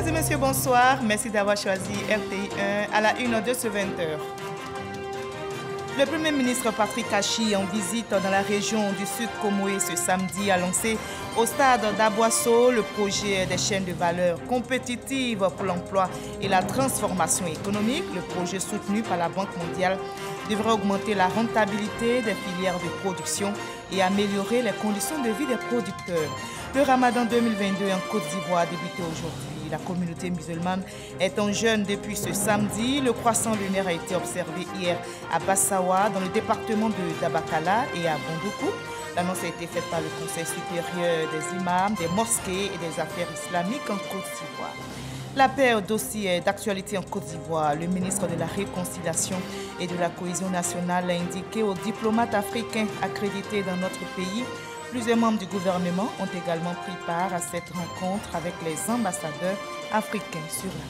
Mesdames et messieurs, bonsoir. Merci d'avoir choisi RTI1 à la une de ce 20h. Le Premier ministre Patrick Achi, en visite dans la région du Sud Comoé ce samedi, a lancé au stade d'Aboisseau le projet des chaînes de valeur compétitives pour l'emploi et la transformation économique. Le projet soutenu par la Banque mondiale devrait augmenter la rentabilité des filières de production et améliorer les conditions de vie des producteurs. Le Ramadan 2022 en Côte d'Ivoire a débuté aujourd'hui. La communauté musulmane est en jeûne depuis ce samedi. Le croissant lunaire a été observé hier à Bassawa, dans le département de Dabakala et à Bondoukou. L'annonce a été faite par le Conseil supérieur des imams, des mosquées et des affaires islamiques en Côte d'Ivoire. La paix dossier d'actualité en Côte d'Ivoire. Le ministre de la Réconciliation et de la Cohésion nationale a indiqué aux diplomates africains accrédités dans notre pays. Plusieurs membres du gouvernement ont également pris part à cette rencontre avec les ambassadeurs africains sur la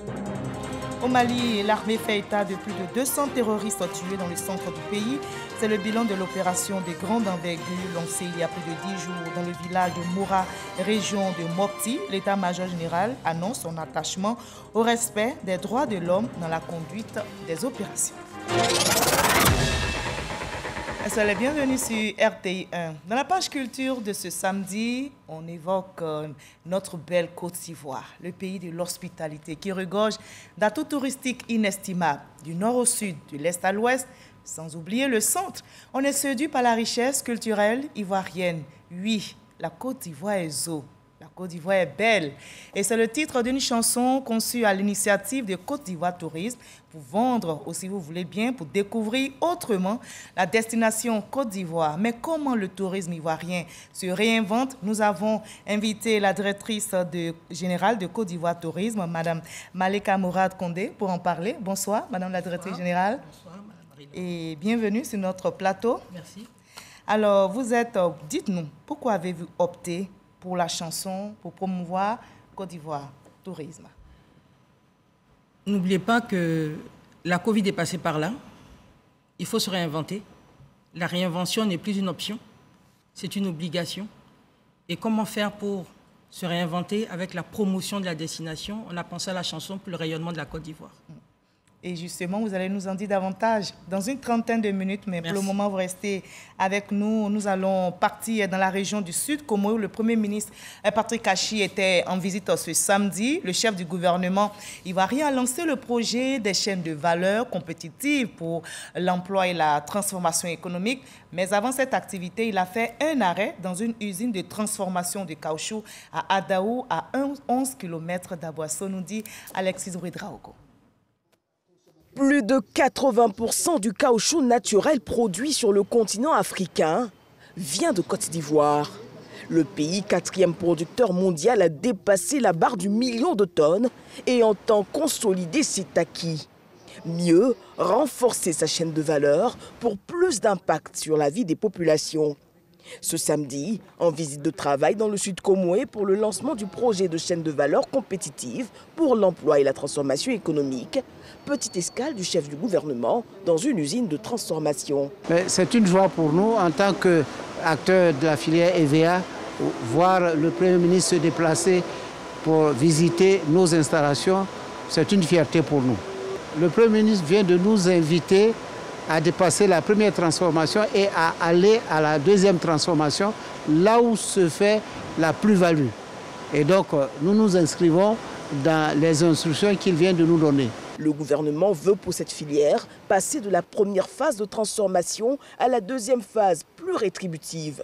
route. Au Mali, l'armée fait état de plus de 200 terroristes tués dans le centre du pays. C'est le bilan de l'opération de grande envergure lancée il y a plus de 10 jours dans le village de Moura, région de Mopti. L'état-major général annonce son attachement au respect des droits de l'homme dans la conduite des opérations. Soyez les bienvenus sur RTI1. Dans la page culture de ce samedi, on évoque notre belle Côte d'Ivoire, le pays de l'hospitalité qui regorge d'atouts touristiques inestimables, du nord au sud, de l'est à l'ouest, sans oublier le centre. On est séduit par la richesse culturelle ivoirienne. Oui, la Côte d'Ivoire est zo. La Côte d'Ivoire est belle. Et c'est le titre d'une chanson conçue à l'initiative de Côte d'Ivoire Tourisme pour vendre, ou si vous voulez bien, pour découvrir autrement la destination Côte d'Ivoire. Mais comment le tourisme ivoirien se réinvente? Nous avons invité la directrice générale de Côte d'Ivoire Tourisme, Madame Maleka Mourad Kondé, pour en parler. Bonsoir, Madame la directrice générale. Bonsoir, Madame Marie. Et bienvenue sur notre plateau. Merci. Alors, dites-nous, pourquoi avez-vous opté pour la chanson, pour promouvoir Côte d'Ivoire Tourisme? N'oubliez pas que la Covid est passée par là. Il faut se réinventer. La réinvention n'est plus une option, c'est une obligation. Et comment faire pour se réinventer avec la promotion de la destination? On a pensé à la chanson pour le rayonnement de la Côte d'Ivoire. Et justement, vous allez nous en dire davantage dans une trentaine de minutes, mais Merci. pour le moment, vous restez avec nous. Nous allons partir dans la région du Sud, Comoé, où le Premier ministre Patrick Achi était en visite ce samedi. Le chef du gouvernement ivoirien a lancé le projet des chaînes de valeur compétitives pour l'emploi et la transformation économique. Mais avant cette activité, il a fait un arrêt dans une usine de transformation de caoutchouc à Adaou, à 11 km d'Aboisseau, nous dit Alexis Ouedraogo. Plus de 80% du caoutchouc naturel produit sur le continent africain vient de Côte d'Ivoire. Le pays, quatrième producteur mondial, a dépassé la barre du million de tonnes et entend consolider ses acquis. Mieux, renforcer sa chaîne de valeur pour plus d'impact sur la vie des populations. Ce samedi, en visite de travail dans le Sud Comoé pour le lancement du projet de chaîne de valeur compétitive pour l'emploi et la transformation économique, petite escale du chef du gouvernement dans une usine de transformation. C'est une joie pour nous en tant qu'acteurs de la filière EVA, voir le Premier ministre se déplacer pour visiter nos installations, c'est une fierté pour nous. Le Premier ministre vient de nous inviter à dépasser la première transformation et à aller à la deuxième transformation, là où se fait la plus-value. Et donc, nous nous inscrivons dans les instructions qu'il vient de nous donner. Le gouvernement veut pour cette filière passer de la première phase de transformation à la deuxième phase plus rétributive.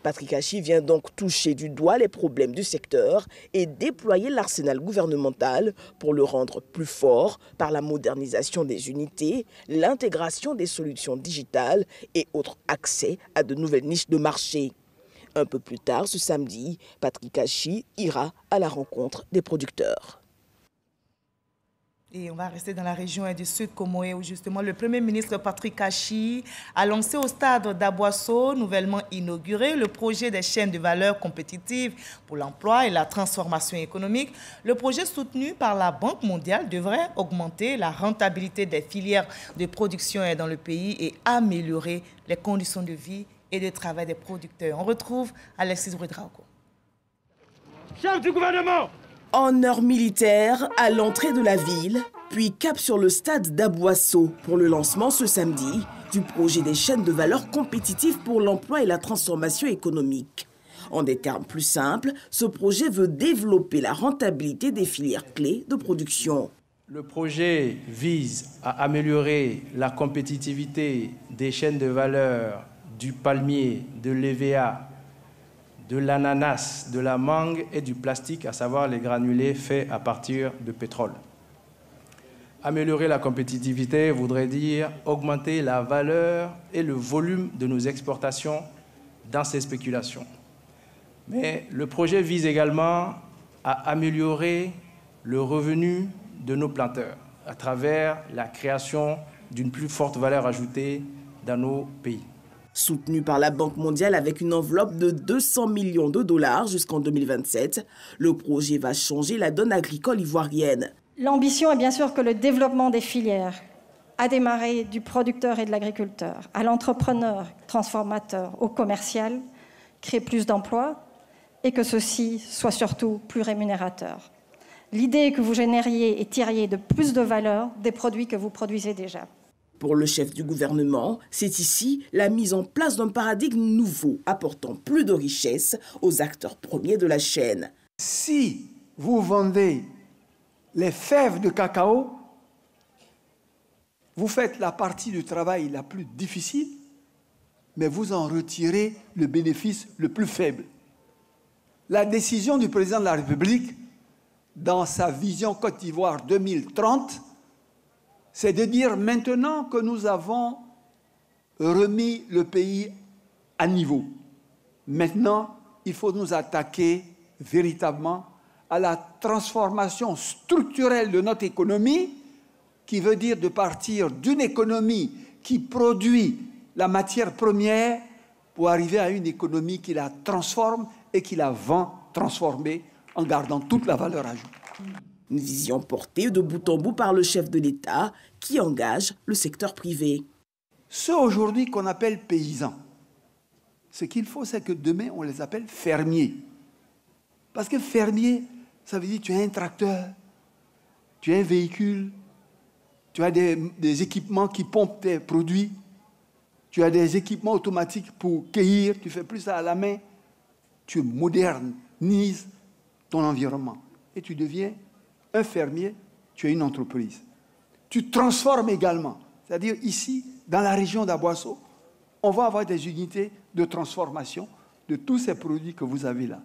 Patrick Achi vient donc toucher du doigt les problèmes du secteur et déployer l'arsenal gouvernemental pour le rendre plus fort par la modernisation des unités, l'intégration des solutions digitales et autres accès à de nouvelles niches de marché. Un peu plus tard ce samedi, Patrick Achi ira à la rencontre des producteurs. Et on va rester dans la région du Sud Comoé où justement le Premier ministre Patrick Achi a lancé au stade d'Aboisseau, nouvellement inauguré, le projet des chaînes de valeur compétitives pour l'emploi et la transformation économique. Le projet soutenu par la Banque mondiale devrait augmenter la rentabilité des filières de production dans le pays et améliorer les conditions de vie et de travail des producteurs. On retrouve Alexis Ouedraogo. chef du gouvernement. En heure militaire, à l'entrée de la ville, puis cap sur le stade d'Aboisseau pour le lancement ce samedi du projet des chaînes de valeur compétitives pour l'emploi et la transformation économique. En des termes plus simples, ce projet veut développer la rentabilité des filières clés de production. Le projet vise à améliorer la compétitivité des chaînes de valeur du palmier, de l'EVA, de l'ananas, de la mangue et du plastique, à savoir les granulés faits à partir de pétrole. Améliorer la compétitivité voudrait dire augmenter la valeur et le volume de nos exportations dans ces spéculations. Mais le projet vise également à améliorer le revenu de nos planteurs à travers la création d'une plus forte valeur ajoutée dans nos pays. Soutenu par la Banque mondiale avec une enveloppe de 200 millions de dollars jusqu'en 2027, le projet va changer la donne agricole ivoirienne. L'ambition est bien sûr que le développement des filières, à démarrer du producteur et de l'agriculteur, à l'entrepreneur, transformateur, au commercial, crée plus d'emplois et que ceci soit surtout plus rémunérateur. L'idée est que vous génériez et tiriez de plus de valeur des produits que vous produisez déjà. Pour le chef du gouvernement, c'est ici la mise en place d'un paradigme nouveau, apportant plus de richesse aux acteurs premiers de la chaîne. Si vous vendez les fèves de cacao, vous faites la partie du travail la plus difficile, mais vous en retirez le bénéfice le plus faible. La décision du président de la République, dans sa vision Côte d'Ivoire 2030, c'est de dire maintenant que nous avons remis le pays à niveau. Maintenant, il faut nous attaquer véritablement à la transformation structurelle de notre économie, qui veut dire de partir d'une économie qui produit la matière première pour arriver à une économie qui la transforme et qui la vend transformée en gardant toute la valeur ajoutée. Une vision portée de bout en bout par le chef de l'État qui engage le secteur privé. Ceux aujourd'hui qu'on appelle paysans, ce qu'il faut, c'est que demain, on les appelle fermiers. Parce que fermier, ça veut dire que tu as un tracteur, tu as un véhicule, tu as des équipements qui pompent tes produits, tu as des équipements automatiques pour cueillir, tu fais plus ça à la main, tu modernises ton environnement et tu deviens un fermier, tu es une entreprise. Tu transformes également, c'est-à-dire ici, dans la région d'Aboisseau, on va avoir des unités de transformation de tous ces produits que vous avez là.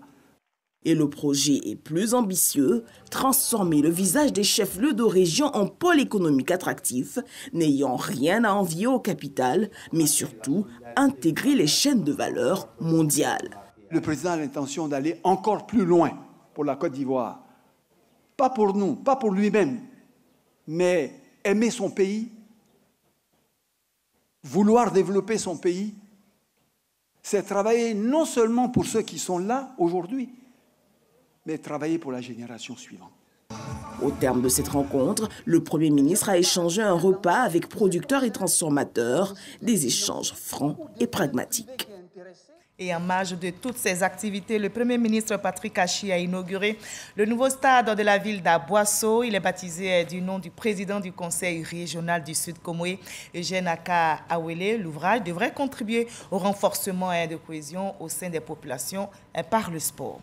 Et le projet est plus ambitieux, transformer le visage des chefs-lieux de région en pôle économique attractif, n'ayant rien à envier au capital, mais surtout intégrer les chaînes de valeur mondiales. Le président a l'intention d'aller encore plus loin pour la Côte d'Ivoire. Pas pour nous, pas pour lui-même, mais aimer son pays, vouloir développer son pays, c'est travailler non seulement pour ceux qui sont là aujourd'hui, mais travailler pour la génération suivante. Au terme de cette rencontre, le Premier ministre a échangé un repas avec producteurs et transformateurs, des échanges francs et pragmatiques. Et en marge de toutes ces activités, le Premier ministre Patrick Kachis a inauguré le nouveau stade de la ville d'Aboisseau. Il est baptisé du nom du président du Conseil régional du Sud Comoé, Eugène Aka Awele. L'ouvrage devrait contribuer au renforcement de cohésion au sein des populations par le sport.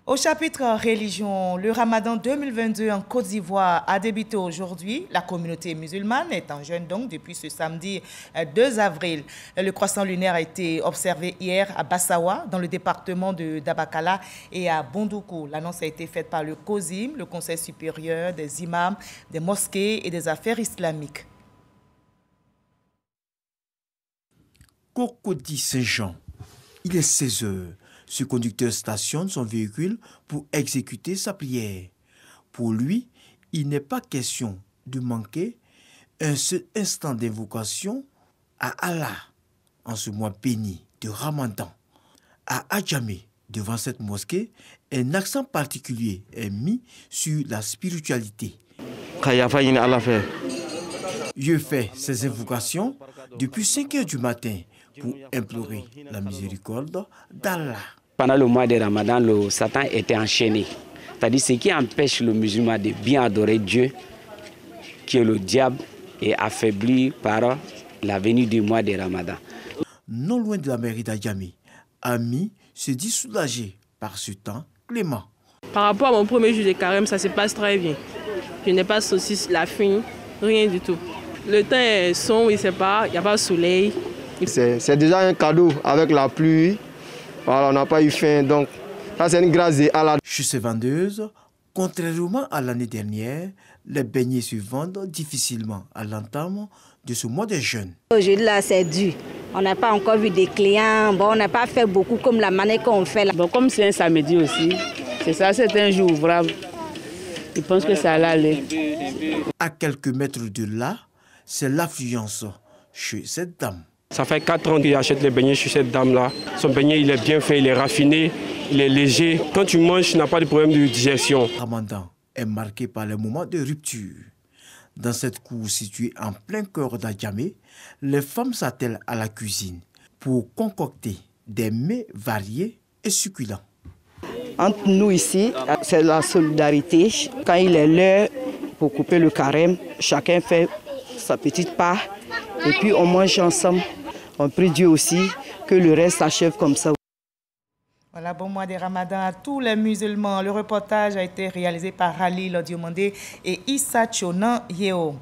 Au chapitre religion, le Ramadan 2022 en Côte d'Ivoire a débuté aujourd'hui. La communauté musulmane est en jeûne donc depuis ce samedi 2 avril. Le croissant lunaire a été observé hier à Bassawa, dans le département de Dabakala, et à Bondoukou. L'annonce a été faite par le COSIM, le Conseil supérieur des imams, des mosquées et des affaires islamiques. Cocody Saint-Jean, il est 16 heures. Ce conducteur stationne son véhicule pour exécuter sa prière. Pour lui, il n'est pas question de manquer un seul instant d'invocation à Allah en ce mois béni de Ramadan. À Adjamé, devant cette mosquée, un accent particulier est mis sur la spiritualité. Je fais ces invocations depuis 5 heures du matin pour implorer la miséricorde d'Allah. pendant le mois de Ramadan, le Satan était enchaîné. C'est-à-dire ce qui empêche le musulman de bien adorer Dieu, qui est le diable, est affaibli par la venue du mois de Ramadan. Non loin de la mairie d'Adjamé, Ami se dit soulagé par ce temps clément. Par rapport à mon premier jour de carême, ça se passe très bien. Je n'ai pas de saucisse, la faim, rien du tout. Le temps est sombre, il n'y a pas de soleil. C'est déjà un cadeau avec la pluie. Voilà, on n'a pas eu faim, donc ça c'est une grâce à la... Chez ces vendeuses, contrairement à l'année dernière, les beignets se vendent difficilement à l'entame de ce mois de jeûne. Aujourd'hui là c'est dur. On n'a pas encore vu des clients, bon, on n'a pas fait beaucoup comme la manière qu'on fait là. Bon, comme c'est un samedi aussi, c'est ça, c'est un jour ouvrable. Je pense que ça allait aller. À quelques mètres de là, c'est l'affluence chez cette dame. Ça fait 4 ans qu'il achète les beignets chez cette dame-là. Son beignet, il est bien fait, il est raffiné, il est léger. Quand tu manges, tu n'as pas de problème de digestion. Ramadan est marqué par les moments de rupture. Dans cette cour située en plein cœur d'Adjamé, les femmes s'attellent à la cuisine pour concocter des mets variés et succulents. Entre nous ici, c'est la solidarité. Quand il est l'heure pour couper le carême, chacun fait sa petite part et puis on mange ensemble. On prie Dieu aussi que le reste s'achève comme ça. Voilà, bon mois de Ramadan à tous les musulmans. Le reportage a été réalisé par Halil Diomandé et Issa Chonan Yeo.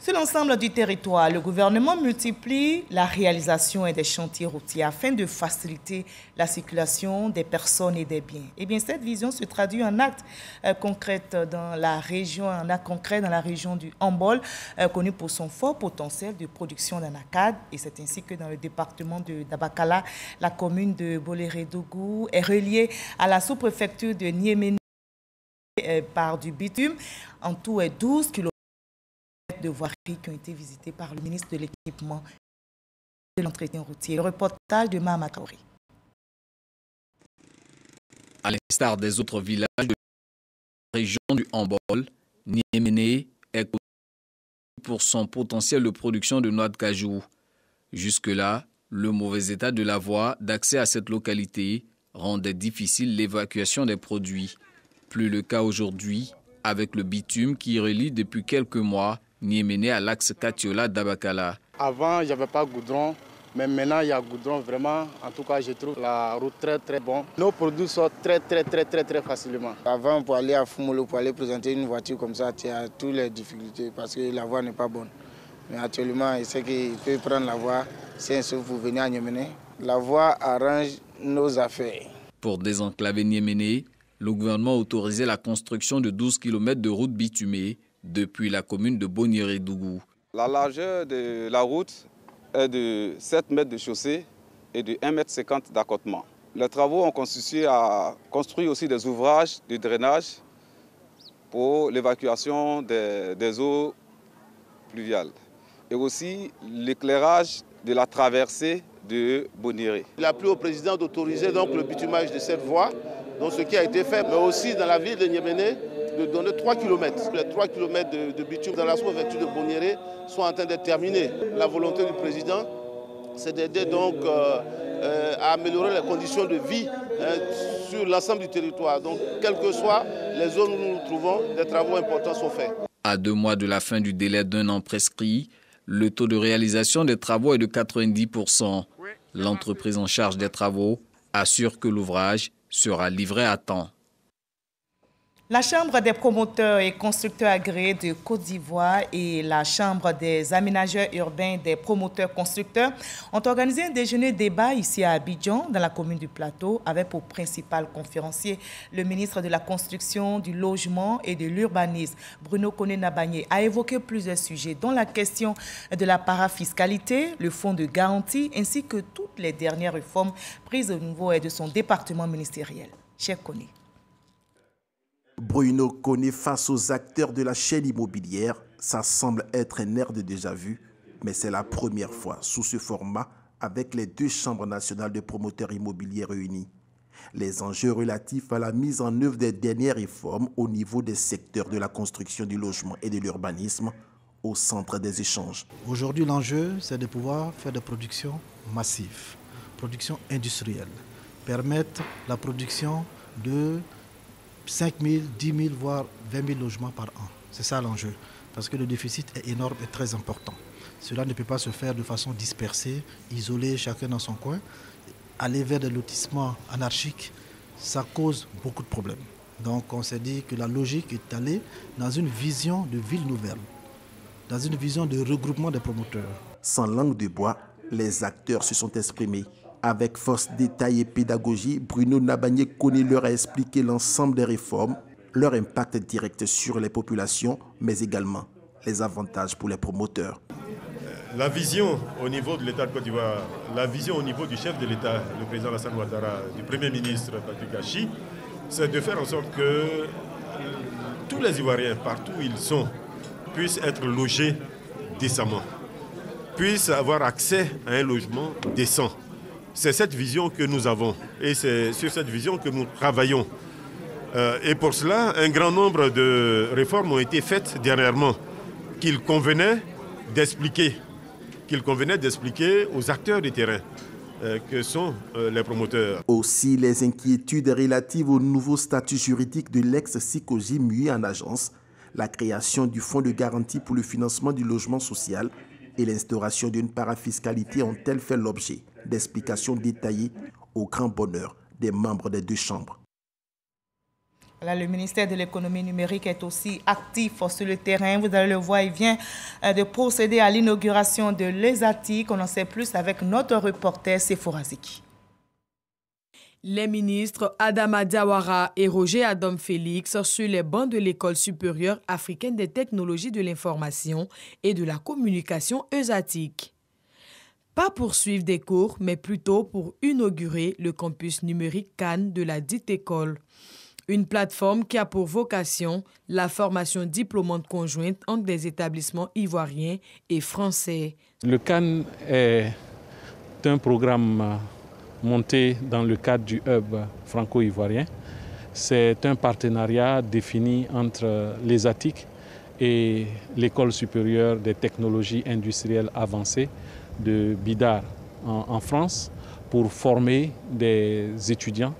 Sur l'ensemble du territoire, le gouvernement multiplie la réalisation des chantiers routiers afin de faciliter la circulation des personnes et des biens. Eh bien, cette vision se traduit en actes concrets dans la région, du Hambol, connu pour son fort potentiel de production d'anacade. Et c'est ainsi que dans le département de Dabakala, la commune de Bolérédougou est reliée à la sous-préfecture de Niéméné par du bitume. En tout, 12 km de voiries qui ont été visitées par le ministre de l'Équipement et de l'Entretien routier. Le reportage de Mahama Kaori. À l'instar des autres villages de la région du Hambol, Niéméné est connu pour son potentiel de production de noix de cajou. Jusque-là, le mauvais état de la voie d'accès à cette localité rendait difficile l'évacuation des produits. Plus le cas aujourd'hui, avec le bitume qui relie depuis quelques mois Niéméné à l'axe Katiola-Dabakala. Avant, il n'y avait pas goudron, mais maintenant, il y a goudron vraiment. En tout cas, je trouve la route très bonne. Nos produits sortent très facilement. Avant, pour aller à Fumolo, pour aller présenter une voiture comme ça, tu as toutes les difficultés parce que la voie n'est pas bonne. Mais actuellement, il sait qu'il peut prendre la voie, c'est sauf pour venir à Niéméné. La voie arrange nos affaires. Pour désenclaver Niéméné, le gouvernement a autorisé la construction de 12 km de route bitumée depuis la commune de Bolérédougou. La largeur de la route est de 7 mètres de chaussée et de 1,50 m d'accotement. Les travaux ont consisté à construire aussi des ouvrages de drainage pour l'évacuation des eaux pluviales et aussi l'éclairage de la traversée de Boniré. Il a plu au président d'autoriser donc le bitumage de cette voie, donc ce qui a été fait, mais aussi dans la ville de Niéméné, de donner 3 km. Les 3 km de bitume dans la sous-préfecture de Boniré sont en train d'être terminés. La volonté du président, c'est d'aider donc à améliorer les conditions de vie sur l'ensemble du territoire. Donc, quelles que soient les zones où nous nous trouvons, des travaux importants sont faits. À 2 mois de la fin du délai d'1 an prescrit, le taux de réalisation des travaux est de 90%. L'entreprise en charge des travaux assure que l'ouvrage sera livré à temps. La Chambre des promoteurs et constructeurs agréés de Côte d'Ivoire et la Chambre des aménageurs urbains des promoteurs constructeurs ont organisé un déjeuner-débat ici à Abidjan, dans la commune du Plateau, avec pour principal conférencier le ministre de la Construction, du Logement et de l'Urbanisme, Bruno Koné-Nabagné, a évoqué plusieurs sujets, dont la question de la parafiscalité, le fonds de garantie, ainsi que toutes les dernières réformes prises au niveau de son département ministériel. Cher Koné. Bruno Koné face aux acteurs de la chaîne immobilière, ça semble être un air de déjà-vu, mais c'est la première fois sous ce format avec les 2 chambres nationales de promoteurs immobiliers réunies. Les enjeux relatifs à la mise en œuvre des dernières réformes au niveau des secteurs de la construction, du logement et de l'urbanisme au centre des échanges. Aujourd'hui, l'enjeu, c'est de pouvoir faire des productions massives, production industrielle, permettent la production de 5 000, 10 000, voire 20 000 logements par an. C'est ça l'enjeu, parce que le déficit est énorme et très important. Cela ne peut pas se faire de façon dispersée, isolée, chacun dans son coin. Aller vers des lotissements anarchiques, ça cause beaucoup de problèmes. Donc on s'est dit que la logique est allée dans une vision de ville nouvelle, dans une vision de regroupement des promoteurs. Sans langue de bois, les acteurs se sont exprimés. Avec force, détail et pédagogie, Bruno Nabagné-Koné leur a expliqué l'ensemble des réformes, leur impact direct sur les populations, mais également les avantages pour les promoteurs. La vision au niveau de l'État de Côte d'Ivoire, la vision au niveau du chef de l'État, le président Alassane Ouattara, du Premier ministre Patrick Kachi, c'est de faire en sorte que tous les Ivoiriens, partout où ils sont, puissent être logés décemment, puissent avoir accès à un logement décent. C'est cette vision que nous avons et c'est sur cette vision que nous travaillons. Et pour cela, un grand nombre de réformes ont été faites dernièrement qu'il convenait d'expliquer aux acteurs du terrain que sont les promoteurs. Aussi, les inquiétudes relatives au nouveau statut juridique de l'ex-SICOGI mué en agence, la création du fonds de garantie pour le financement du logement social et l'instauration d'une parafiscalité ont-elles fait l'objet d'explications détaillées au grand bonheur des membres des deux chambres. Là, le ministère de l'économie numérique est aussi actif sur le terrain. Vous allez le voir, il vient de procéder à l'inauguration de l'ESATIC. On en sait plus avec notre reporter Sephora Ziki. Les ministres Adama Diawara et Roger Adam Félix sur les bancs de l'École supérieure africaine des technologies de l'information et de la communication ESATIC. Pas pour suivre des cours, mais plutôt pour inaugurer le campus numérique Cannes de la dite école. Une plateforme qui a pour vocation la formation diplômante conjointe entre des établissements ivoiriens et français. Le Cannes est un programme monté dans le cadre du hub franco-ivoirien. C'est un partenariat défini entre l'ESATIC et l'École supérieure des technologies industrielles avancées de Bidar en France pour former des étudiants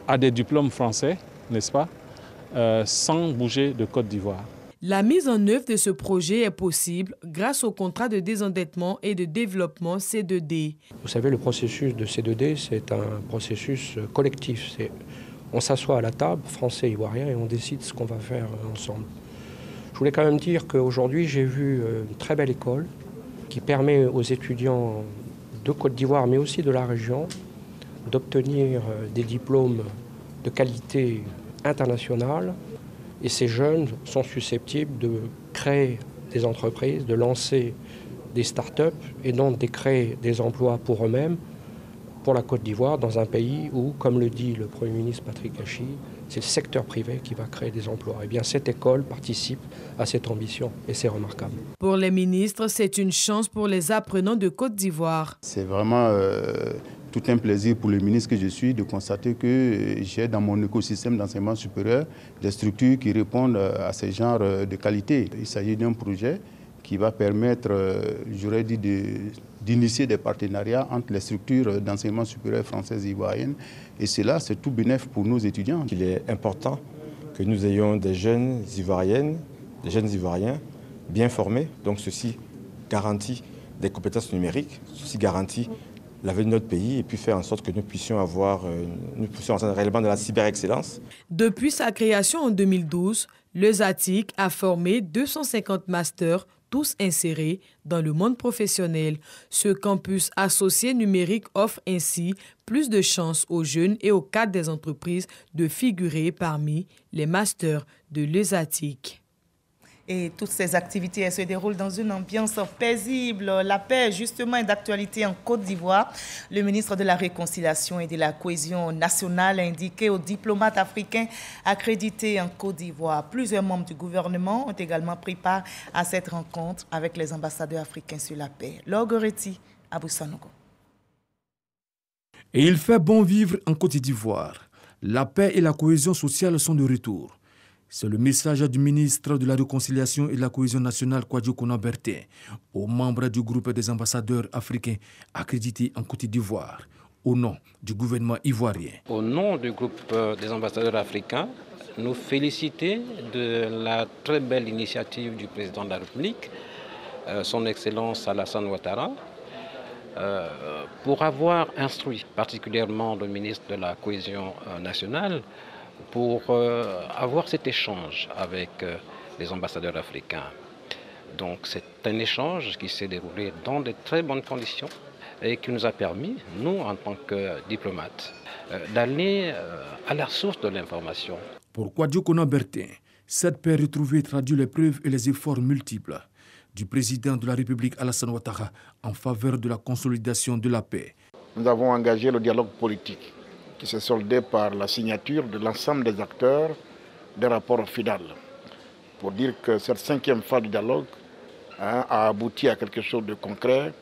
à des diplômes français, n'est-ce pas, sans bouger de Côte d'Ivoire. La mise en œuvre de ce projet est possible grâce au contrat de désendettement et de développement C2D. Vous savez, le processus de C2D, c'est un processus collectif. On s'assoit à la table, français et ivoiriens, et on décide ce qu'on va faire ensemble. Je voulais quand même dire qu'aujourd'hui, j'ai vu une très belle école qui permet aux étudiants de Côte d'Ivoire, mais aussi de la région, d'obtenir des diplômes de qualité internationale. Et ces jeunes sont susceptibles de créer des entreprises, de lancer des start-up et donc de créer des emplois pour eux-mêmes, pour la Côte d'Ivoire, dans un pays où, comme le dit le Premier ministre Patrick Kachi, c'est le secteur privé qui va créer des emplois. Et bien cette école participe à cette ambition et c'est remarquable. Pour les ministres, c'est une chance pour les apprenants de Côte d'Ivoire. C'est vraiment tout un plaisir pour le ministre que je suis de constater que j'ai dans mon écosystème d'enseignement supérieur des structures qui répondent à ce genre de qualité. Il s'agit d'un projet qui va permettre, j'aurais dit, d'initier des partenariats entre les structures d'enseignement supérieur françaises et ivoiriennes. Et cela, c'est tout bénéfice pour nos étudiants. Il est important que nous ayons des jeunes Ivoiriennes, des jeunes Ivoiriens bien formés. Donc ceci garantit des compétences numériques, ceci garantit l'avenir de notre pays et puis faire en sorte que nous puissions entrer réellement dans la cyber-excellence. Depuis sa création en 2012, l'ESATIC a formé 250 masters, tous insérés dans le monde professionnel. Ce campus associé numérique offre ainsi plus de chances aux jeunes et aux cadres des entreprises de figurer parmi les masters de l'ESATIC. Et toutes ces activités elles se déroulent dans une ambiance paisible. La paix, justement, est d'actualité en Côte d'Ivoire. Le ministre de la Réconciliation et de la Cohésion nationale a indiqué aux diplomates africains accrédités en Côte d'Ivoire. Plusieurs membres du gouvernement ont également pris part à cette rencontre avec les ambassadeurs africains sur la paix. Lorgoretti, Abou Sanogo. Et il fait bon vivre en Côte d'Ivoire. La paix et la cohésion sociale sont de retour. C'est le message du ministre de la Réconciliation et de la Cohésion nationale, Kwadjo Kona-Bertin, aux membres du groupe des ambassadeurs africains accrédités en Côte d'Ivoire, au nom du gouvernement ivoirien. Au nom du groupe des ambassadeurs africains, nous féliciter de la très belle initiative du président de la République, son Excellence Alassane Ouattara, pour avoir instruit particulièrement le ministre de la Cohésion nationale pour avoir cet échange avec les ambassadeurs africains. Donc c'est un échange qui s'est déroulé dans de très bonnes conditions et qui nous a permis, nous en tant que diplomates, d'aller à la source de l'information. Pour Kwadjo Konabertin, cette paix retrouvée traduit les preuves et les efforts multiples du président de la République Alassane Ouattara en faveur de la consolidation de la paix. Nous avons engagé le dialogue politique qui s'est soldé par la signature de l'ensemble des acteurs des rapports final. Pour dire que cette 5e phase du dialogue a abouti à quelque chose de concret,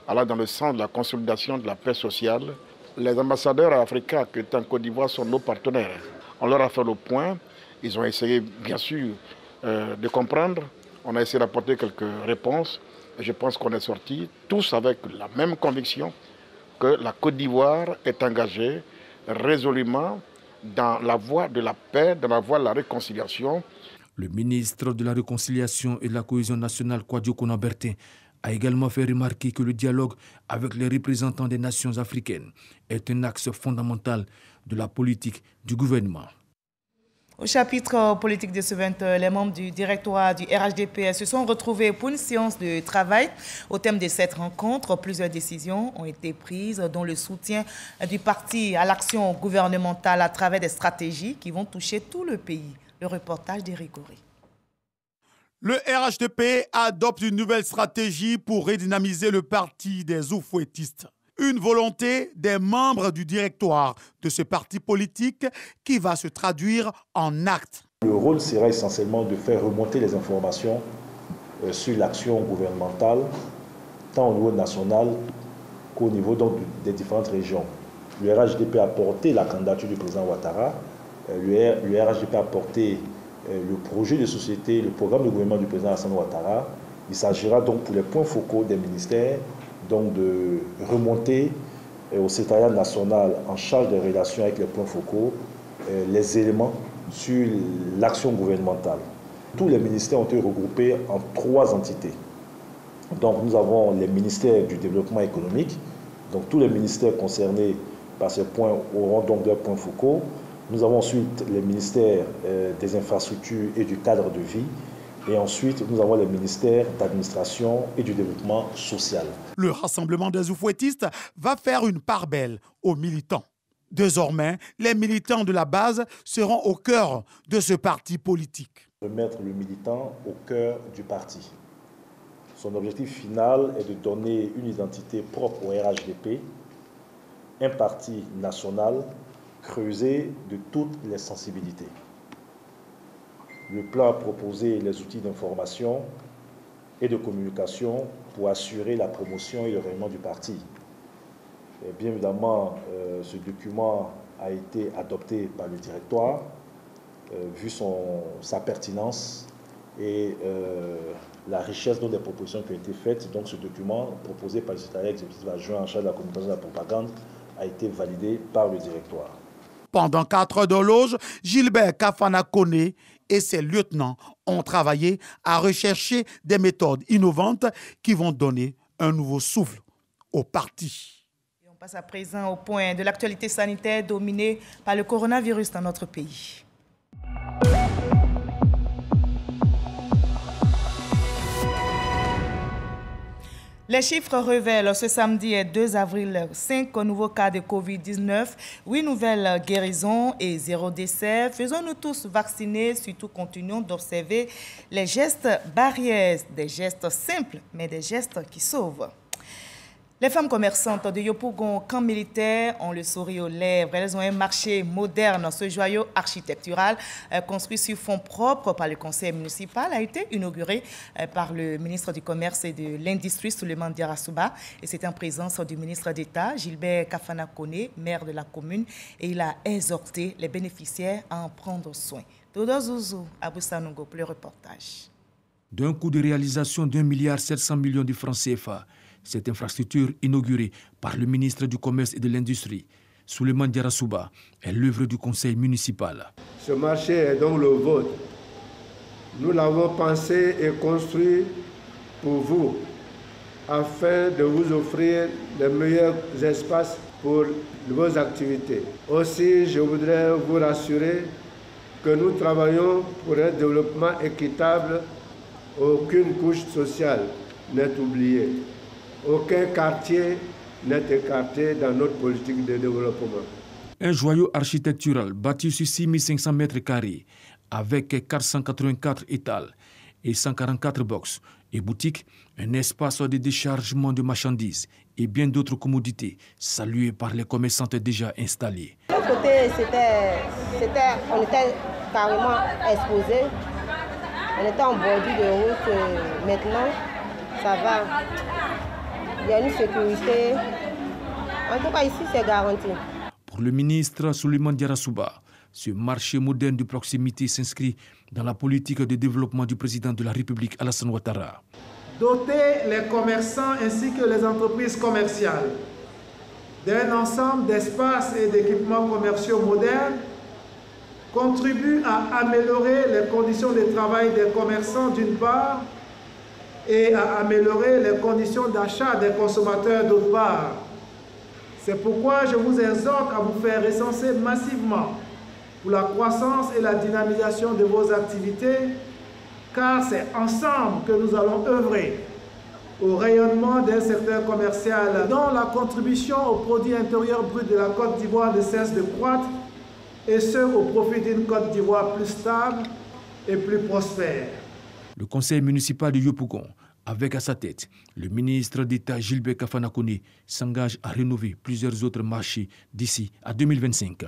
allant dans le sens de la consolidation de la paix sociale. Les ambassadeurs africains qui étaient en Côte d'Ivoire sont nos partenaires. On leur a fait le point. Ils ont essayé, bien sûr, de comprendre. On a essayé d'apporter quelques réponses. Et je pense qu'on est sortis tous avec la même conviction que la Côte d'Ivoire est engagée résolument dans la voie de la paix, dans la voie de la réconciliation. Le ministre de la Réconciliation et de la Cohésion nationale, Kwadjo Konabertin, a également fait remarquer que le dialogue avec les représentants des nations africaines est un axe fondamental de la politique du gouvernement. Au chapitre politique de ce 20h, les membres du directoire du RHDP se sont retrouvés pour une séance de travail. Au thème de cette rencontre, plusieurs décisions ont été prises, dont le soutien du parti à l'action gouvernementale à travers des stratégies qui vont toucher tout le pays. Le reportage d'Éric Goré. Le RHDP adopte une nouvelle stratégie pour redynamiser le parti des oufouettistes. Une volonté des membres du directoire de ce parti politique qui va se traduire en actes. Le rôle sera essentiellement de faire remonter les informations sur l'action gouvernementale, tant au niveau national qu'au niveau des différentes régions. Le RHDP a porté la candidature du président Ouattara. Le RHDP a porté le projet de société, le programme de gouvernement du président Alassane Ouattara. Il s'agira donc pour les points focaux des ministères donc de remonter au secrétariat national en charge des relations avec les points focaux les éléments sur l'action gouvernementale. Tous les ministères ont été regroupés en 3 entités. Donc nous avons les ministères du développement économique, donc tous les ministères concernés par ces points auront donc leurs points focaux. Nous avons ensuite les ministères des infrastructures et du cadre de vie. Et ensuite, nous avons les ministères d'administration et du développement social. Le rassemblement des oufouettistes va faire une part belle aux militants. Désormais, les militants de la base seront au cœur de ce parti politique. Remettre le militant au cœur du parti. Son objectif final est de donner une identité propre au RHDP, un parti national creusé de toutes les sensibilités. Le plan a proposé les outils d'information et de communication pour assurer la promotion et le rayonnement du parti. Et bien évidemment, ce document a été adopté par le directoire, vu sa pertinence et la richesse des propositions qui ont été faites. Donc ce document proposé par le secrétaire exécutif adjoint en charge de la communication et de la propagande a été validé par le directoire. Pendant 4 heures d'horloge, Gilbert Kafana Koné et ses lieutenants ont travaillé à rechercher des méthodes innovantes qui vont donner un nouveau souffle au parti. Et on passe à présent au point de l'actualité sanitaire dominée par le coronavirus dans notre pays. Les chiffres révèlent ce samedi 2 avril 5 nouveaux cas de Covid-19, 8 nouvelles guérisons et 0 décès. Faisons-nous tous vacciner, surtout continuons d'observer les gestes barrières, des gestes simples, mais des gestes qui sauvent. Les femmes commerçantes de Yopougon, camp militaire, ont le sourire aux lèvres. Elles ont un marché moderne. Ce joyau architectural, construit sur fonds propres par le conseil municipal, a été inauguré par le ministre du Commerce et de l'Industrie, Souleymane Diarra-Souba. Et c'est en présence du ministre d'État, Gilbert Kafana Koné, maire de la commune. Et il a exhorté les bénéficiaires à en prendre soin. Dodo Zouzou, Abou Sanogo, pour le reportage. D'un coût de réalisation d'1,7 milliard de francs CFA, Cette infrastructure inaugurée par le ministre du Commerce et de l'Industrie, Souleymane Diarra est l'œuvre du conseil municipal. Ce marché est donc le vôtre. Nous l'avons pensé et construit pour vous, afin de vous offrir les meilleurs espaces pour vos activités. Aussi, je voudrais vous rassurer que nous travaillons pour un développement équitable. Aucune couche sociale n'est oubliée. Aucun quartier n'est écarté dans notre politique de développement. Un joyau architectural bâti sur 6500 mètres carrés avec 484 étals et 144 box et boutiques, un espace de déchargement de marchandises et bien d'autres commodités salués par les commerçantes déjà installées. De l'autre côté, on était carrément exposés. On était en bordure de route. Maintenant, ça va. Il y a une sécurité. En tout cas, ici, c'est garanti. Pour le ministre Souleymane Diarra, ce marché moderne de proximité s'inscrit dans la politique de développement du président de la République, Alassane Ouattara. Doter les commerçants ainsi que les entreprises commerciales d'un ensemble d'espaces et d'équipements commerciaux modernes contribue à améliorer les conditions de travail des commerçants d'une part et à améliorer les conditions d'achat des consommateurs d'autre part. C'est pourquoi je vous exhorte à vous faire recenser massivement pour la croissance et la dynamisation de vos activités, car c'est ensemble que nous allons œuvrer au rayonnement d'un secteur commercial dont la contribution au produit intérieur brut de la Côte d'Ivoire ne cesse de croître, et ce au profit d'une Côte d'Ivoire plus stable et plus prospère. Le conseil municipal de Yopougon, avec à sa tête le ministre d'État Gilbert Kafana Koné, s'engage à rénover plusieurs autres marchés d'ici à 2025.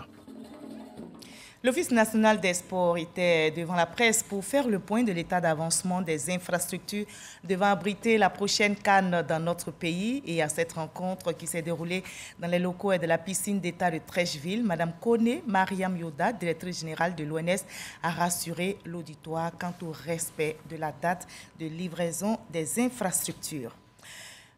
L'Office national des sports était devant la presse pour faire le point de l'état d'avancement des infrastructures devant abriter la prochaine CAN dans notre pays. Et à cette rencontre qui s'est déroulée dans les locaux de la piscine d'État de Trècheville, Mme Koné Mariam Yoda, directrice générale de l'ONS, a rassuré l'auditoire quant au respect de la date de livraison des infrastructures.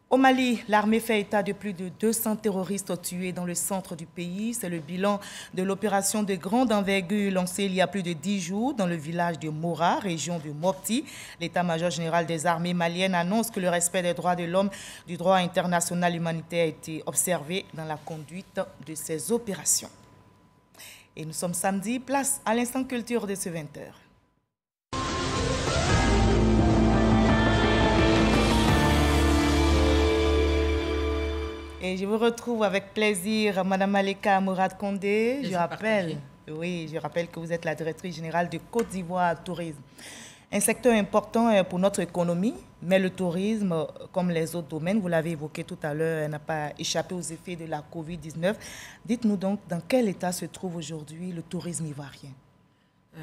Au Mali, l'armée fait état de plus de 200 terroristes tués dans le centre du pays. C'est le bilan de l'opération de grande envergure lancée il y a plus de 10 jours dans le village de Mora, région de Mopti. L'état-major général des armées maliennes annonce que le respect des droits de l'homme, du droit international humanitaire a été observé dans la conduite de ces opérations. Et nous sommes samedi, place à l'instant culture de ce 20h. Et je vous retrouve avec plaisir, Mme Malika Mourad Kondé. Je rappelle que vous êtes la directrice générale de Côte d'Ivoire Tourisme. Un secteur important pour notre économie, mais le tourisme, comme les autres domaines, vous l'avez évoqué tout à l'heure, n'a pas échappé aux effets de la Covid-19. Dites-nous donc, dans quel état se trouve aujourd'hui le tourisme ivoirien?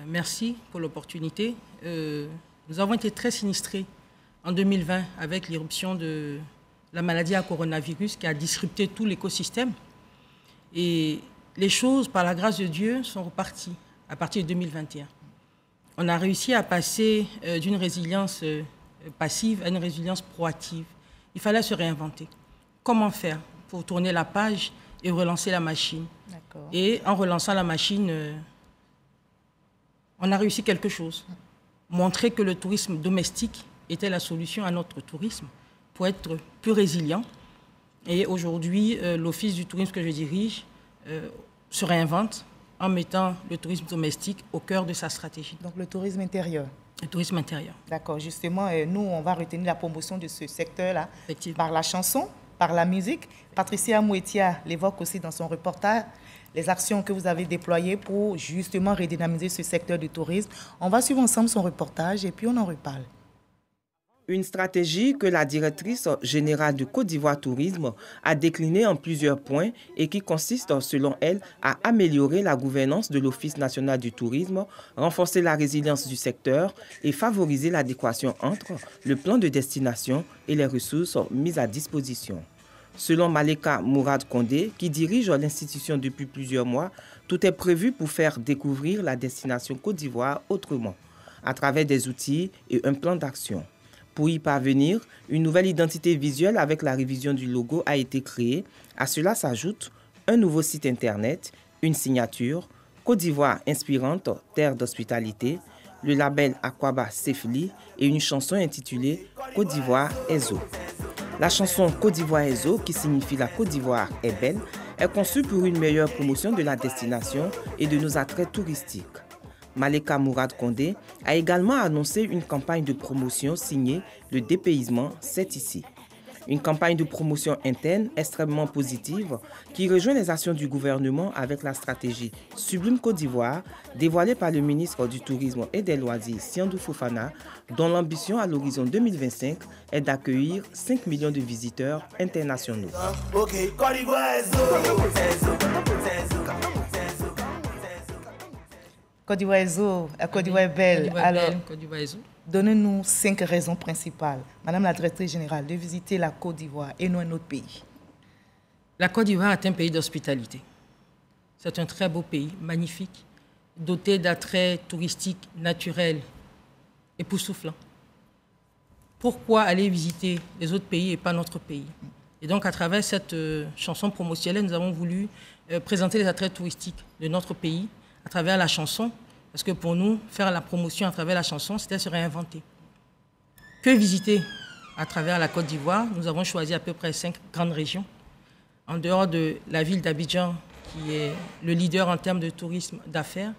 Merci pour l'opportunité. Nous avons été très sinistrés en 2020 avec l'irruption de la maladie à coronavirus qui a disrupté tout l'écosystème. Et les choses, par la grâce de Dieu, sont reparties à partir de 2021. On a réussi à passer d'une résilience passive à une résilience proactive. Il fallait se réinventer. Comment faire pour tourner la page et relancer la machine? Et en relançant la machine, on a réussi quelque chose. Montrer que le tourisme domestique était la solution à notre tourisme, pour être plus résilient. Et aujourd'hui, l'Office du tourisme que je dirige se réinvente en mettant le tourisme domestique au cœur de sa stratégie. Donc le tourisme intérieur. Le tourisme intérieur. D'accord. Justement, nous, on va retenir la promotion de ce secteur-là par la chanson, par la musique. Patricia Mouetia l'évoque aussi dans son reportage, les actions que vous avez déployées pour justement redynamiser ce secteur du tourisme. On va suivre ensemble son reportage et puis on en reparle. Une stratégie que la directrice générale de Côte d'Ivoire Tourisme a déclinée en plusieurs points et qui consiste, selon elle, à améliorer la gouvernance de l'Office national du tourisme, renforcer la résilience du secteur et favoriser l'adéquation entre le plan de destination et les ressources mises à disposition. Selon Malika Mourad Kondé, qui dirige l'institution depuis plusieurs mois, tout est prévu pour faire découvrir la destination Côte d'Ivoire autrement, à travers des outils et un plan d'action. Pour y parvenir, une nouvelle identité visuelle avec la révision du logo a été créée. À cela s'ajoute un nouveau site internet, une signature, Côte d'Ivoire inspirante, terre d'hospitalité, le label Aquaba Sefli et une chanson intitulée Côte d'Ivoire Ezo. La chanson Côte d'Ivoire Ezo, qui signifie la Côte d'Ivoire est belle, est conçue pour une meilleure promotion de la destination et de nos attraits touristiques. Maleka Mourad Kondé a également annoncé une campagne de promotion signée Le dépaysement, c'est ici. Une campagne de promotion interne extrêmement positive qui rejoint les actions du gouvernement avec la stratégie Sublime Côte d'Ivoire dévoilée par le ministre du Tourisme et des Loisirs, Siandou Fofana, dont l'ambition à l'horizon 2025 est d'accueillir 5 millions de visiteurs internationaux. Côte d'Ivoire Ezo, la Côte d'Ivoire est belle. Alors, donnez-nous 5 raisons principales, Madame la Directrice Générale, de visiter la Côte d'Ivoire et non un autre pays. La Côte d'Ivoire est un pays d'hospitalité. C'est un très beau pays, magnifique, doté d'attraits touristiques naturels, époustouflants. Pourquoi aller visiter les autres pays et pas notre pays? Et donc, à travers cette chanson promotionnelle, nous avons voulu présenter les attraits touristiques de notre pays à travers la chanson, parce que pour nous, faire la promotion à travers la chanson, c'était se réinventer. Que visiter à travers la Côte d'Ivoire? Nous avons choisi à peu près 5 grandes régions. En dehors de la ville d'Abidjan, qui est le leader en termes de tourisme d'affaires,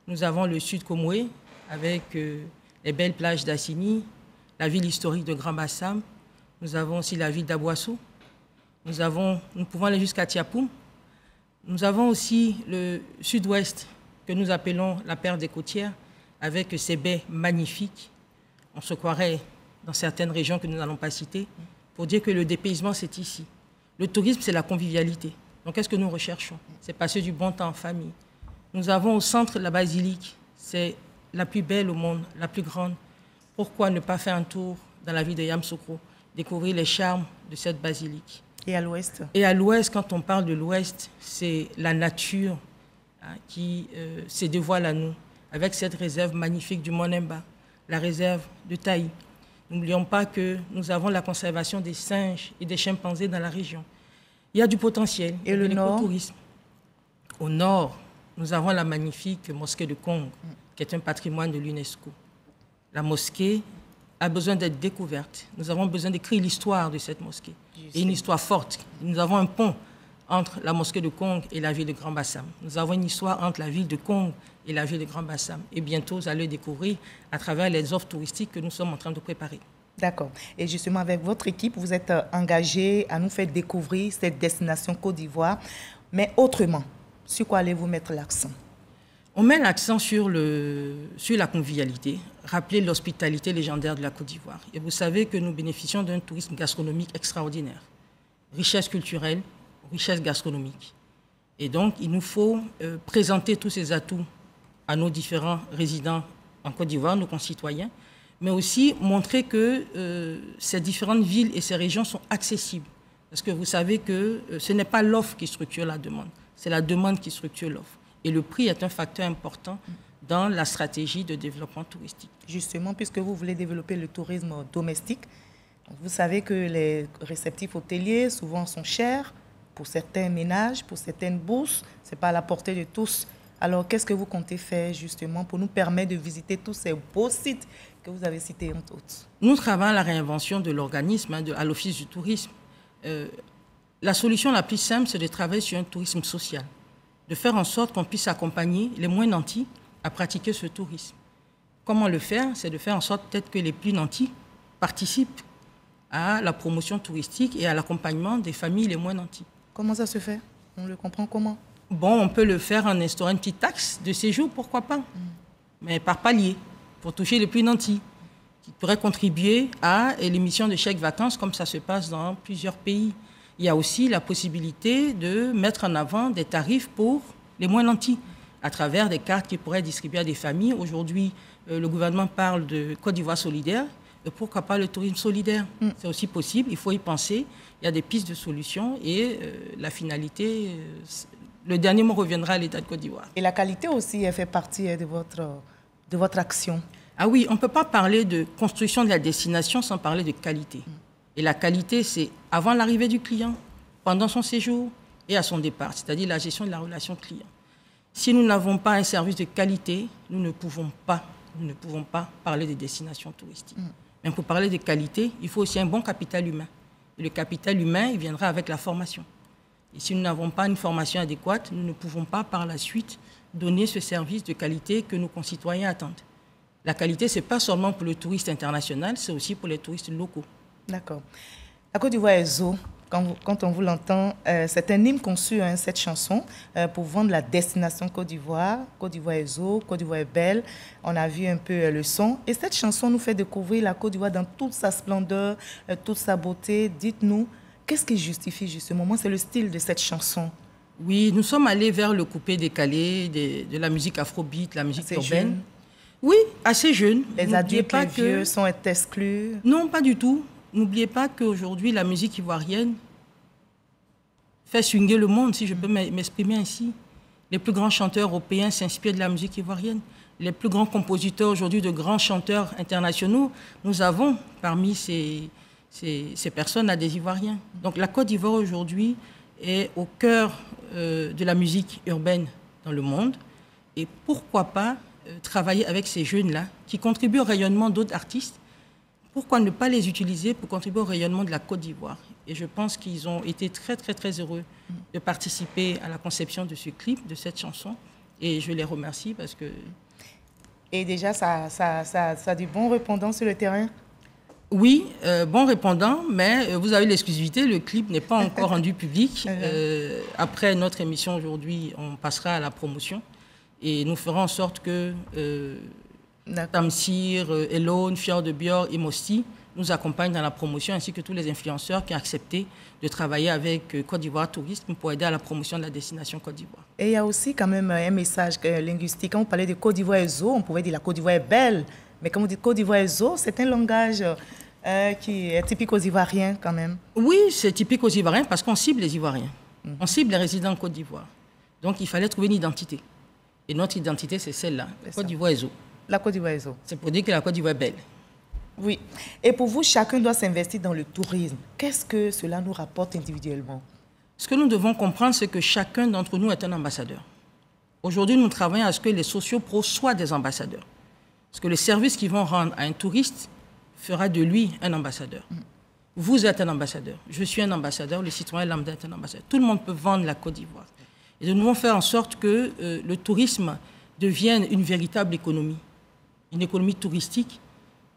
nous avons le sud Comoé, avec les belles plages d'Assini, la ville historique de Grand-Bassam. Nous avons aussi la ville d'Abouassou. Nous pouvons aller jusqu'à Tiapoum. Nous avons aussi le sud-ouest, que nous appelons la perle des côtières, avec ses baies magnifiques. On se croirait dans certaines régions que nous n'allons pas citer, pour dire que le dépaysement, c'est ici. Le tourisme, c'est la convivialité. Donc, qu'est-ce que nous recherchons? C'est passer du bon temps en famille. Nous avons au centre la basilique. C'est la plus belle au monde, la plus grande. Pourquoi ne pas faire un tour dans la ville de Yamoussoukro, découvrir les charmes de cette basilique? Et à l'ouest? Et à l'ouest, quand on parle de l'ouest, c'est la nature qui se dévoile à nous, avec cette réserve magnifique du Monemba, la réserve de Taï. N'oublions pas que nous avons la conservation des singes et des chimpanzés dans la région. Il y a du potentiel. Et le nord? Au nord, nous avons la magnifique mosquée de Kong, qui est un patrimoine de l'UNESCO. La mosquée a besoin d'être découverte. Nous avons besoin d'écrire l'histoire de cette mosquée. Et une histoire forte. Nous avons un pont entre la mosquée de Kong et la ville de Grand-Bassam. Nous avons une histoire entre la ville de Kong et la ville de Grand-Bassam. Et bientôt, vous allez le découvrir à travers les offres touristiques que nous sommes en train de préparer. D'accord. Et justement, avec votre équipe, vous êtes engagé à nous faire découvrir cette destination Côte d'Ivoire. Mais autrement, sur quoi allez-vous mettre l'accent? On met l'accent sur la convivialité, rappeler l'hospitalité légendaire de la Côte d'Ivoire. Et vous savez que nous bénéficions d'un tourisme gastronomique extraordinaire. Richesse culturelle, richesse gastronomique. Et donc, il nous faut présenter tous ces atouts à nos différents résidents en Côte d'Ivoire, nos concitoyens, mais aussi montrer que ces différentes villes et ces régions sont accessibles. Parce que vous savez que ce n'est pas l'offre qui structure la demande, c'est la demande qui structure l'offre. Et le prix est un facteur important dans la stratégie de développement touristique. Justement, puisque vous voulez développer le tourisme domestique, vous savez que les réceptifs hôteliers souvent sont chers pour certains ménages, pour certaines bourses. Ce n'est pas à la portée de tous. Alors, qu'est-ce que vous comptez faire justement pour nous permettre de visiter tous ces beaux sites que vous avez cités entre autres? Nous travaillons à la réinvention de l'organisme, à l'Office du tourisme. La solution la plus simple, c'est de travailler sur un tourisme social, de faire en sorte qu'on puisse accompagner les moins nantis à pratiquer ce tourisme. Comment le faire? C'est de faire en sorte peut-être que les plus nantis participent à la promotion touristique et à l'accompagnement des familles les moins nantis. Comment ça se fait? On le comprend comment? Bon, on peut le faire en instaurant une petite taxe de séjour, pourquoi pas, mais par palier, pour toucher les plus nantis, qui pourraient contribuer à l'émission de chèques vacances, comme ça se passe dans plusieurs pays. Il y a aussi la possibilité de mettre en avant des tarifs pour les moins nantis, à travers des cartes qui pourraient être distribuées à des familles. Aujourd'hui, le gouvernement parle de Côte d'Ivoire solidaire. Et pourquoi pas le tourisme solidaire? C'est aussi possible, il faut y penser. Il y a des pistes de solutions et la finalité, le dernier mot reviendra à l'État de Côte d'Ivoire. Et la qualité aussi, elle fait partie de votre action. Ah oui, on ne peut pas parler de construction de la destination sans parler de qualité. Et la qualité, c'est avant l'arrivée du client, pendant son séjour et à son départ, c'est-à-dire la gestion de la relation client. Si nous n'avons pas un service de qualité, nous ne pouvons pas parler de destination touristique. Mais pour parler de qualité, il faut aussi un bon capital humain. Et le capital humain, il viendra avec la formation. Et si nous n'avons pas une formation adéquate, nous ne pouvons pas par la suite donner ce service de qualité que nos concitoyens attendent. La qualité, ce n'est pas seulement pour le touriste international, c'est aussi pour les touristes locaux. D'accord. La Côte d'Ivoire est zo. Quand on vous l'entend, c'est un hymne conçu, hein, cette chanson, pour vendre la destination Côte d'Ivoire. Côte d'Ivoire est zo, Côte d'Ivoire est belle. On a vu un peu le son. Et cette chanson nous fait découvrir la Côte d'Ivoire dans toute sa splendeur, toute sa beauté. Dites-nous, qu'est-ce qui justifie justement? Moi, c'est le style de cette chanson. Oui, nous sommes allés vers le coupé-décalé de la musique afrobeat, la musique urbaine. Jeune. Oui, assez jeune. Les adultes, les vieux sont exclus? Non, pas du tout. N'oubliez pas qu'aujourd'hui, la musique ivoirienne fait swinguer le monde, si je peux m'exprimer ainsi. Les plus grands chanteurs européens s'inspirent de la musique ivoirienne. Les plus grands compositeurs aujourd'hui, de grands chanteurs internationaux, nous avons parmi ces personnes à des Ivoiriens. Donc la Côte d'Ivoire aujourd'hui est au cœur de la musique urbaine dans le monde. Et pourquoi pas travailler avec ces jeunes-là qui contribuent au rayonnement d'autres artistes? Pourquoi ne pas les utiliser pour contribuer au rayonnement de la Côte d'Ivoire? Et je pense qu'ils ont été très, très, très heureux de participer à la conception de ce clip, de cette chanson. Et je les remercie parce que... Et déjà, ça a du bon répondant sur le terrain? Oui, bon répondant, mais vous avez l'exclusivité, le clip n'est pas encore rendu public. Après notre émission aujourd'hui, on passera à la promotion et nous ferons en sorte que... Tamsir, Elone, Fior de Bior et Mosti nous accompagnent dans la promotion, ainsi que tous les influenceurs qui ont accepté de travailler avec Côte d'Ivoire Tourisme pour aider à la promotion de la destination Côte d'Ivoire. Et il y a aussi quand même un message linguistique. Quand on parlait de Côte d'Ivoire et zo, on pouvait dire la Côte d'Ivoire est belle, mais quand on dit Côte d'Ivoire et zo, c'est un langage qui est typique aux Ivoiriens quand même. Oui, c'est typique aux Ivoiriens parce qu'on cible les Ivoiriens. On cible les résidents en Côte d'Ivoire. Donc il fallait trouver une identité. Et notre identité, c'est celle-là, Côte d'Ivoire et zo. La Côte d'Ivoire est zo. C'est pour dire que la Côte d'Ivoire est belle. Oui. Et pour vous, chacun doit s'investir dans le tourisme. Qu'est-ce que cela nous rapporte individuellement? Ce que nous devons comprendre, c'est que chacun d'entre nous est un ambassadeur. Aujourd'hui, nous travaillons à ce que les sociopros soient des ambassadeurs. Parce que le service qu'ils vont rendre à un touriste fera de lui un ambassadeur. Vous êtes un ambassadeur. Je suis un ambassadeur. Le citoyen lambda est un ambassadeur. Tout le monde peut vendre la Côte d'Ivoire. Et nous devons faire en sorte que le tourisme devienne une véritable économie. Une économie touristique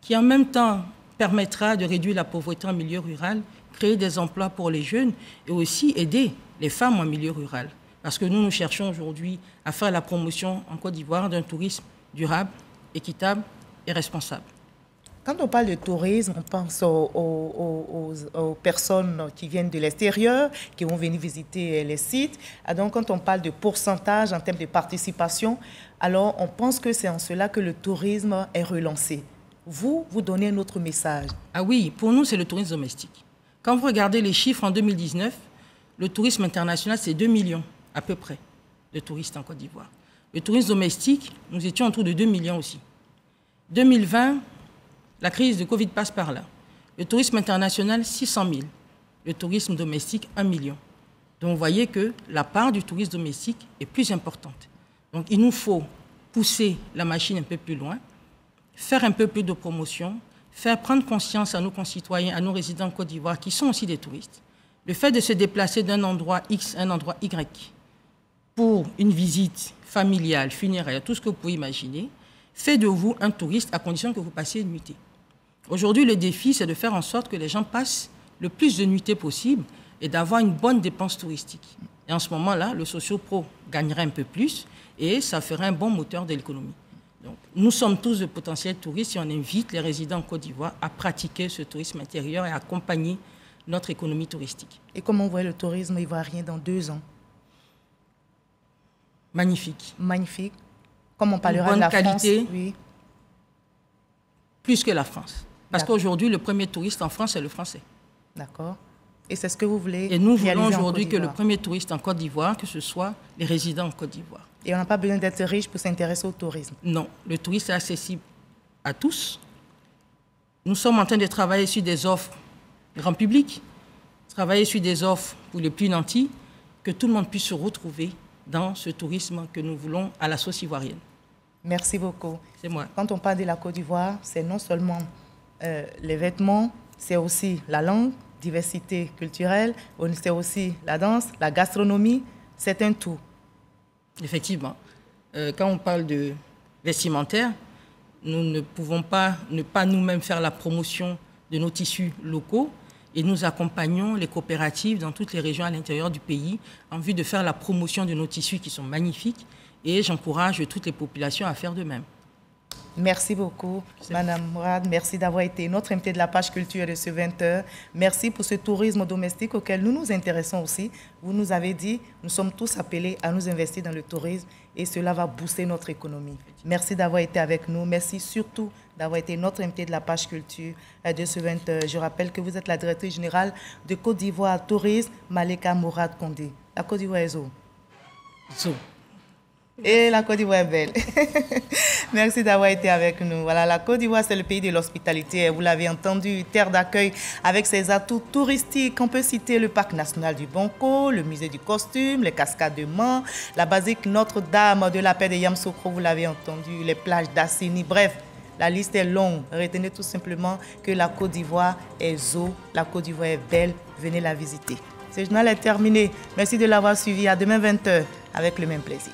qui en même temps permettra de réduire la pauvreté en milieu rural, créer des emplois pour les jeunes et aussi aider les femmes en milieu rural. Parce que nous cherchons aujourd'hui à faire la promotion en Côte d'Ivoire d'un tourisme durable, équitable et responsable. Quand on parle de tourisme, on pense aux personnes qui viennent de l'extérieur, qui vont venir visiter les sites. Donc, quand on parle de pourcentage en termes de participation, alors on pense que c'est en cela que le tourisme est relancé. Vous donnez un autre message. Ah oui, pour nous, c'est le tourisme domestique. Quand vous regardez les chiffres en 2019, le tourisme international, c'est 2 millions à peu près de touristes en Côte d'Ivoire. Le tourisme domestique, nous étions autour de 2 millions aussi. 2020, la crise de Covid passe par là. Le tourisme international, 600 000. Le tourisme domestique, 1 million. Donc, vous voyez que la part du tourisme domestique est plus importante. Donc, il nous faut pousser la machine un peu plus loin, faire un peu plus de promotion, faire prendre conscience à nos concitoyens, à nos résidents en Côte d'Ivoire, qui sont aussi des touristes. Le fait de se déplacer d'un endroit X à un endroit Y pour une visite familiale, funéraire, tout ce que vous pouvez imaginer, fait de vous un touriste à condition que vous passiez une nuitée. Aujourd'hui, le défi, c'est de faire en sorte que les gens passent le plus de nuitées possible et d'avoir une bonne dépense touristique. Et en ce moment-là, le socio-pro gagnerait un peu plus et ça ferait un bon moteur de l'économie. Donc, nous sommes tous de potentiels touristes et on invite les résidents en Côte d'Ivoire à pratiquer ce tourisme intérieur et à accompagner notre économie touristique. Et comment vous voyez le tourisme ivoirien dans 2 ans? Magnifique. Magnifique. Comme on parlera de la qualité, France, oui. Plus que la France. Parce qu'aujourd'hui, le premier touriste en France, c'est le français. D'accord. Et c'est ce que vous voulez Et nous voulons aujourd'hui que le premier touriste en Côte d'Ivoire, que ce soit les résidents en Côte d'Ivoire. Et on n'a pas besoin d'être riche pour s'intéresser au tourisme? Non, le touriste est accessible à tous. Nous sommes en train de travailler sur des offres grand public, travailler sur des offres pour les plus nantis, que tout le monde puisse se retrouver dans ce tourisme que nous voulons à la sauce ivoirienne. Merci beaucoup. C'est moi. Quand on parle de la Côte d'Ivoire, c'est non seulement les vêtements, c'est aussi la langue, diversité culturelle, c'est aussi la danse, la gastronomie, c'est un tout. Effectivement. Quand on parle de vestimentaire, nous ne pouvons pas ne pas nous-mêmes faire la promotion de nos tissus locaux et nous accompagnons les coopératives dans toutes les régions à l'intérieur du pays en vue de faire la promotion de nos tissus qui sont magnifiques et j'encourage toutes les populations à faire de même. Merci beaucoup, Madame Mourad. Merci d'avoir été notre invitée de la page culture de ce 20h. Merci pour ce tourisme domestique auquel nous nous intéressons aussi. Vous nous avez dit, nous sommes tous appelés à nous investir dans le tourisme et cela va booster notre économie. Merci d'avoir été avec nous. Merci surtout d'avoir été notre invitée de la page culture de ce 20h. Je rappelle que vous êtes la directrice générale de Côte d'Ivoire Tourisme, Malika Mourad Condé. La Côte d'Ivoire est où? Et la Côte d'Ivoire est belle. Merci d'avoir été avec nous. Voilà, la Côte d'Ivoire, c'est le pays de l'hospitalité. Vous l'avez entendu, terre d'accueil avec ses atouts touristiques. On peut citer le parc national du Bonko, le musée du costume, les cascades de Mans, la basilique Notre-Dame de la Paix de Yamoussoukro, vous l'avez entendu, les plages d'Assini. Bref, la liste est longue. Retenez tout simplement que la Côte d'Ivoire est zo, la Côte d'Ivoire est belle. Venez la visiter. Ce journal est terminé. Merci de l'avoir suivi. À demain 20h avec le même plaisir.